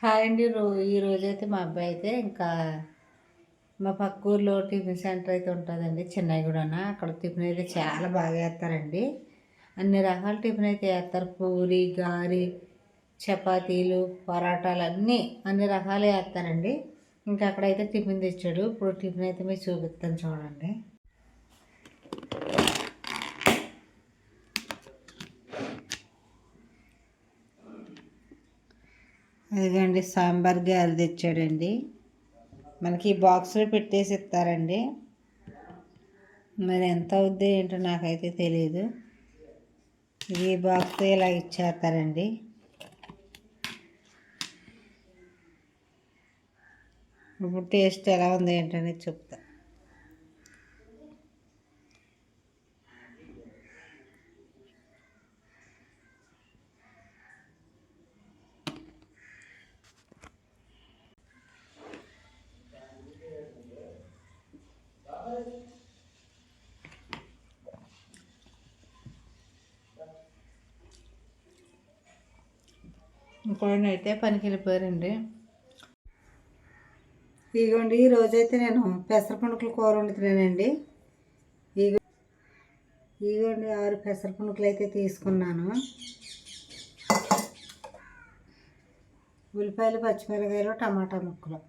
Hi అండి. ఈరోజైతే మా అబ్బాయి అయితే ఇంకా మా పక్క ఊర్లో టిఫిన్ సెంటర్ అయితే ఉంటుందండి చిన్నగూడన. అక్కడ టిఫిన్ అయితే చాలా బాగా వేస్తారండి. అన్ని రకాల టిఫిన్ అయితే వేస్తారు. పూరి, గారి, చపాతీలు, పరాటాలు అన్ని రకాలు వేస్తారండి. ఇంకా అక్కడైతే టిఫిన్ తెచ్చాడు. ఇప్పుడు టిఫిన్ అయితే మీరు చూపిస్తాను చూడండి. అదిగండి సాంబార్ గారి తెచ్చాడండి. మనకి బాక్స్లో పెట్టేసి ఇస్తారండి. మరి ఎంత అవుద్ది ఏంటో నాకైతే తెలియదు. ఈ బాక్స్తో ఇలా ఇచ్చేస్తారండి. ఇప్పుడు టేస్ట్ ఎలా ఉంది ఏంటనేది చెప్తా. ఇంకోటి అయితే పనికి వెళ్ళిపోయారండి. ఇదిగోండి ఈరోజైతే నేను పెసర పునుకులు కూర వండుతున్నానండి. ఇదిగోండి 6 పెసర పునుకులు అయితే తీసుకున్నాను. ఉల్లిపాయలు, పచ్చిమిరకాయలు, టమాటా ముక్కలు.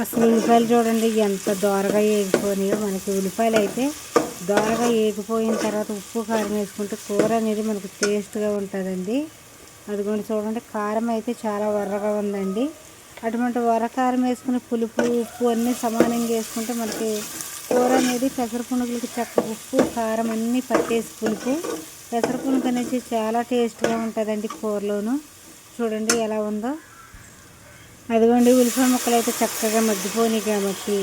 అసలు ఉల్లిపాయలు చూడండి ఎంత దోరగా ఏగిపోయినాయో. మనకి ఉల్లిపాయలు అయితే దోరగా ఏగిపోయిన తర్వాత ఉప్పు కారం వేసుకుంటే కూర అనేది మనకు టేస్ట్గా ఉంటుందండి. అదిగోండి చూడండి, కారం అయితే చాలా వర్రగా ఉందండి. అటువంటి వరకారం వేసుకుని పులుపు, ఉప్పు అన్నీ సమానంగా వేసుకుంటే మనకి కూర అనేది పెసర పునుగులకి చక్క ఉప్పు, కారం అన్నీ పట్టేసి పులుపు పెసర పునుగు అనేది చాలా టేస్ట్గా ఉంటుందండి కూరలోను. చూడండి ఎలా ఉందో. అదిగోండి ఉల్లిపాయ ముక్కలు అయితే చక్కగా మగ్గిపోయినాయి కాబట్టి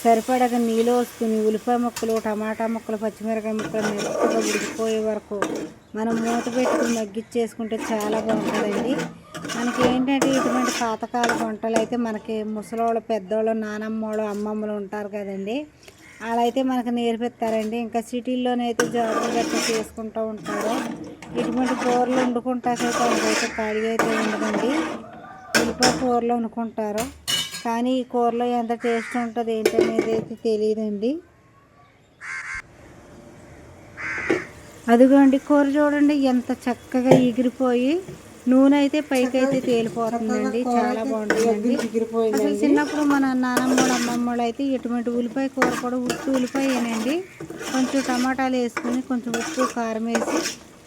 సరిపడగా నీళ్ళు వస్తుంది. ఉల్లిపాయ ముక్కలు, టమాటా ముక్కలు, పచ్చిమిరకాయ ముక్కలు మెత్తగా ఉడికిపోయే వరకు మనం మూత పెట్టుకుని మగ్గిచ్చేసుకుంటే చాలా బాగుంటుందండి. మనకి ఏంటంటే ఇటువంటి పాతకాల వంటలు అయితే మనకి ముసలోళ్ళు, పెద్దోళ్ళు, నానమ్మోళ్ళు, అమ్మమ్మలు ఉంటారు కదండి, వాళ్ళైతే మనకు నేర్పిస్తారండి. ఇంకా సిటీల్లోనైతే జాబులు గట్రా చేసుకుంటూ ఉంటారు. ఇటువంటి కూరలు వండుకుంటాకైతే వాళ్ళకైతే ఖాళీగా అయితే ఉండదండి. ఉల్లిపాయ కూరలో అనుకుంటారు, కానీ ఈ కూరలో ఎంత టేస్ట్ ఉంటుంది ఏంటనేది అయితే తెలియదండి. అదిగోండి కూర చూడండి ఎంత చక్కగా ఎగిరిపోయి నూనె అయితే పైకి అయితే తేలిపోతుందండి. చాలా బాగుంటుందండి. అసలు చిన్నప్పుడు మన నానమ్మోళ్ళు, అమ్మమ్మోళ్ళు అయితే ఇటువంటి ఉల్లిపాయ కూర కూడా ఉప్పు ఉల్లిపాయేనండి, కొంచెం టమాటాలు వేసుకుని కొంచెం ఉప్పు కారం వేసి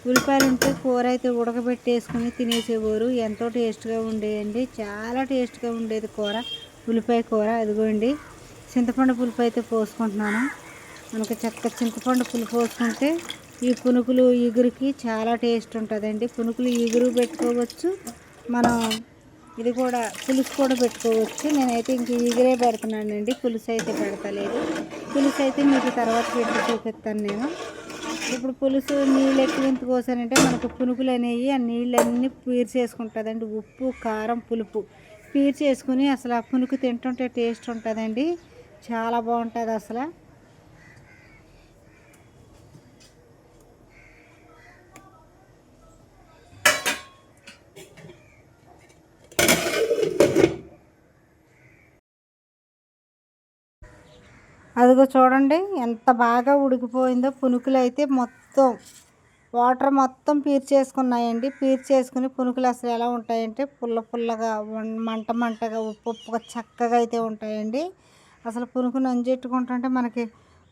ఉల్లిపాయలు ఉంటే కూర అయితే ఉడకబెట్టేసుకుని తినేసేవారు. ఎంతో టేస్ట్గా ఉండేయండి. చాలా టేస్ట్గా ఉండేది కూర, ఉల్లిపాయ కూర. అదిగోండి చింతపండు పులుపు అయితే పోసుకుంటున్నాను. మనకి చక్క చింతపండు పులుపు పోసుకుంటే ఈ పునుకులు ఇగురికి చాలా టేస్ట్ ఉంటుందండి. పునుకులు ఇగురు పెట్టుకోవచ్చు, మనం ఇది కూడా పులుసు కూడా పెట్టుకోవచ్చు. నేనైతే ఇంక ఇగురే పెడుతున్నానండి, పులుసు అయితే పెడతలేదు. పులుసు అయితే మీకు తర్వాత పెట్టి చూపిస్తాను నేను. ఇప్పుడు పులుసు నీళ్ళు ఎక్కువ ఎంత కోసానంటే మనకు పునుకులు అనేవి ఆ నీళ్ళన్నీ పీల్చేసుకుంటుందండి. ఉప్పు, కారం, పులుపు పీల్చేసుకుని అసలు ఆ పునుకు తింటుంటే టేస్ట్ ఉంటుందండి. చాలా బాగుంటుంది అసలు. అదిగో చూడండి ఎంత బాగా ఉడికిపోయిందో. పునుకులు అయితే మొత్తం వాటర్ మొత్తం పీర్చేసుకున్నాయండి. పీర్చేసుకుని పునుకులు అసలు ఎలా ఉంటాయంటే పుల్ల పుల్లగా మంట మంటగా ఉప్పు ఉప్పుగా చక్కగా అయితే ఉంటాయండి. అసలు పునుకు నంజెట్టుకుంటుంటే మనకి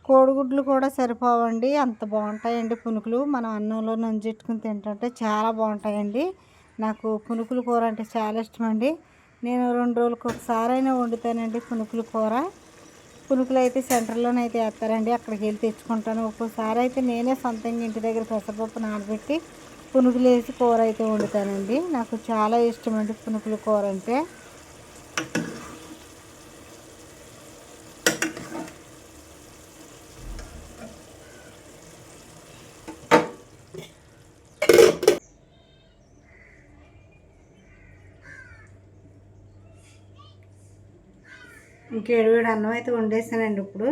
కోడిగుడ్లు కూడా సరిపోవండి, అంత బాగుంటాయండి పునుకులు. మనం అన్నంలో నంజెట్టుకుని తింటుంటే చాలా బాగుంటాయండి. నాకు పునుకుల కూర అంటే చాలా ఇష్టం అండి. నేను 2 రోజులకు ఒకసారైనా వండుతానండి పునుకుల కూర. పునుకులు అయితే సెంటర్లోనైతే వేస్తారండి, అక్కడికి వెళ్ళి తెచ్చుకుంటాను. ఒక్కోసారి అయితే నేనే సొంతంగా ఇంటి దగ్గర పెసరపప్పు నానబెట్టి పునుకులు వేసి కూర అయితే వండుతానండి. నాకు చాలా ఇష్టం అండి పునుకుల కూర అంటే. ఇంకేడు వేడి అన్నం అయితే వండేసానండి ఇప్పుడు.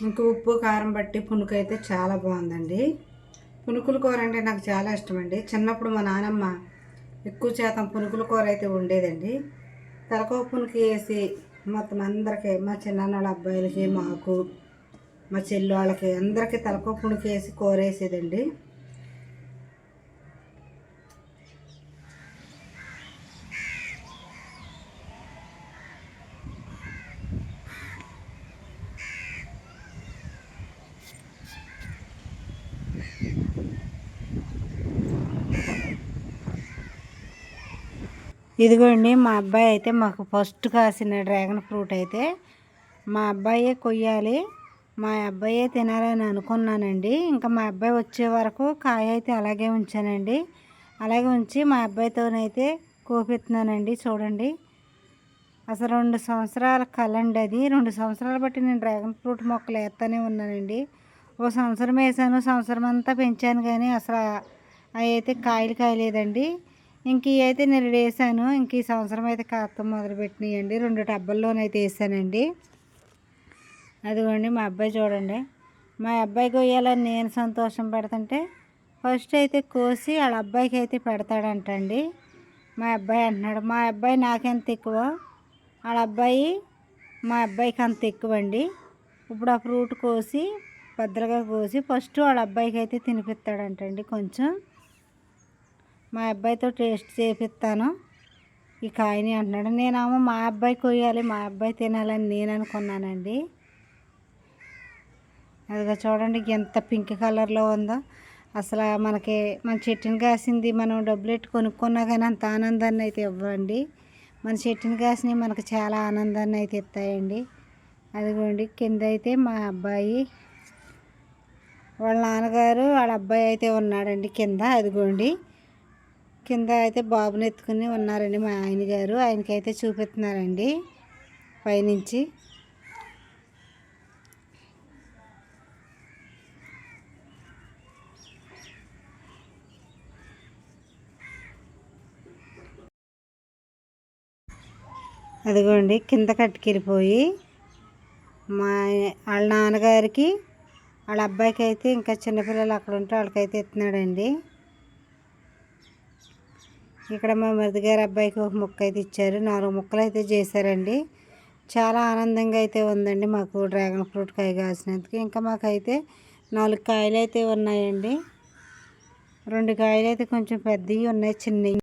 ఇంకా ఉప్పు కారం బట్టి పునుకు అయితే చాలా బాగుందండి. పునుకుల కూర అంటే నాకు చాలా ఇష్టం అండి. చిన్నప్పుడు మా నానమ్మ ఎక్కువ శాతం పునుకుల కూర అయితే వండేదండి. తలకో పునుకు వేసి మొత్తం అందరికీ, మా చిన్నాన్నోళ్ళ అబ్బాయిలకి, మాకు, మా చెల్లి వాళ్ళకి అందరికీ తలకో పునుకు వేసి కూర వేసేదండి. ఇదిగోండి మా అబ్బాయి అయితే మాకు ఫస్ట్ కాసిన డ్రాగన్ ఫ్రూట్ అయితే మా అబ్బాయే కొయ్యాలి, మా అబ్బాయే తినాలని అనుకున్నానండి. ఇంకా మా అబ్బాయి వచ్చే వరకు కాయ అయితే అలాగే ఉంచానండి. అలాగే ఉంచి మా అబ్బాయితోనైతే కోపిస్తున్నానండి. చూడండి అసలు 2 సంవత్సరాల కలండి అది. 2 సంవత్సరాలు బట్టి నేను డ్రాగన్ ఫ్రూట్ మొక్కలు వేస్తూనే ఉన్నానండి. ఓ సంవత్సరం వేసాను, సంవత్సరం అంతా పెంచాను, కానీ అసలు అవి అయితే కాయలు కాయలేదండి. ఇంక ఇవి అయితే నేను వేసాను. ఇంక ఈ సంవత్సరం అయితే కాస్త మొదలుపెట్టినాయండి. 2 టబ్బల్లోనైతే వేసానండి. అదిగోండి మా అబ్బాయి చూడండి. మా అబ్బాయికి కొయ్యాలని నేను సంతోషం పెడుతుంటే ఫస్ట్ అయితే కోసి వాళ్ళ అబ్బాయికి అయితే పెడతాడంటండి. మా అబ్బాయి అంటున్నాడు, మా అబ్బాయి నాకెంత ఎక్కువ, వాళ్ళ అబ్బాయి మా అబ్బాయికి అంత ఎక్కువ అండి. ఇప్పుడు ఆ ఫ్రూట్ కోసి భద్రగా కోసి ఫస్ట్ వాళ్ళ అబ్బాయికి అయితే తినిపిస్తాడంటండి. కొంచెం మా అబ్బాయితో టేస్ట్ చేపిస్తాను ఈ కాయని అంటున్నాడు. నేనేమో మా అబ్బాయి కొయ్యాలి, మా అబ్బాయి తినాలని నేను అనుకున్నానండి. అదిగా చూడండి ఎంత పింక్ కలర్లో ఉందో. అసలు మనకి మన చెట్టుని కాసింది మనం డబ్బులు పెట్టి కొనుక్కున్నా కానీ అంత ఆనందాన్ని అయితే ఇవ్వండి. మన చెట్టుని కాసినవి మనకు చాలా ఆనందాన్ని అయితే ఇస్తాయండి. అదిగోండి కింద అయితే మా అబ్బాయి వాళ్ళ నాన్నగారు వాళ్ళ అబ్బాయి అయితే ఉన్నాడండి కింద. అదిగోండి కింద అయితే బాబుని ఎత్తుకుని ఉన్నారండి మా ఆయన గారు. ఆయనకైతే చూపిస్తున్నారండి పైనుంచి. అదిగోండి కింద కట్టుకెళ్ళిపోయి వాళ్ళ నాన్నగారికి వాళ్ళ అబ్బాయికి అయితే ఇంకా చిన్నపిల్లలు అక్కడ ఉంటే వాళ్ళకైతే ఎత్తున్నాడండి. ఇక్కడ మా మరిది గారి అబ్బాయికి ఒక ముక్క అయితే ఇచ్చారు. 4 ముక్కలు అయితే చేశారండి. చాలా ఆనందంగా అయితే ఉందండి మాకు డ్రాగన్ ఫ్రూట్ కాయ కాసినందుకు. ఇంకా మాకైతే 4 కాయలు అయితే ఉన్నాయండి. 2 కాయలు అయితే కొంచెం పెద్దవి ఉన్నాయి, చిన్నవి.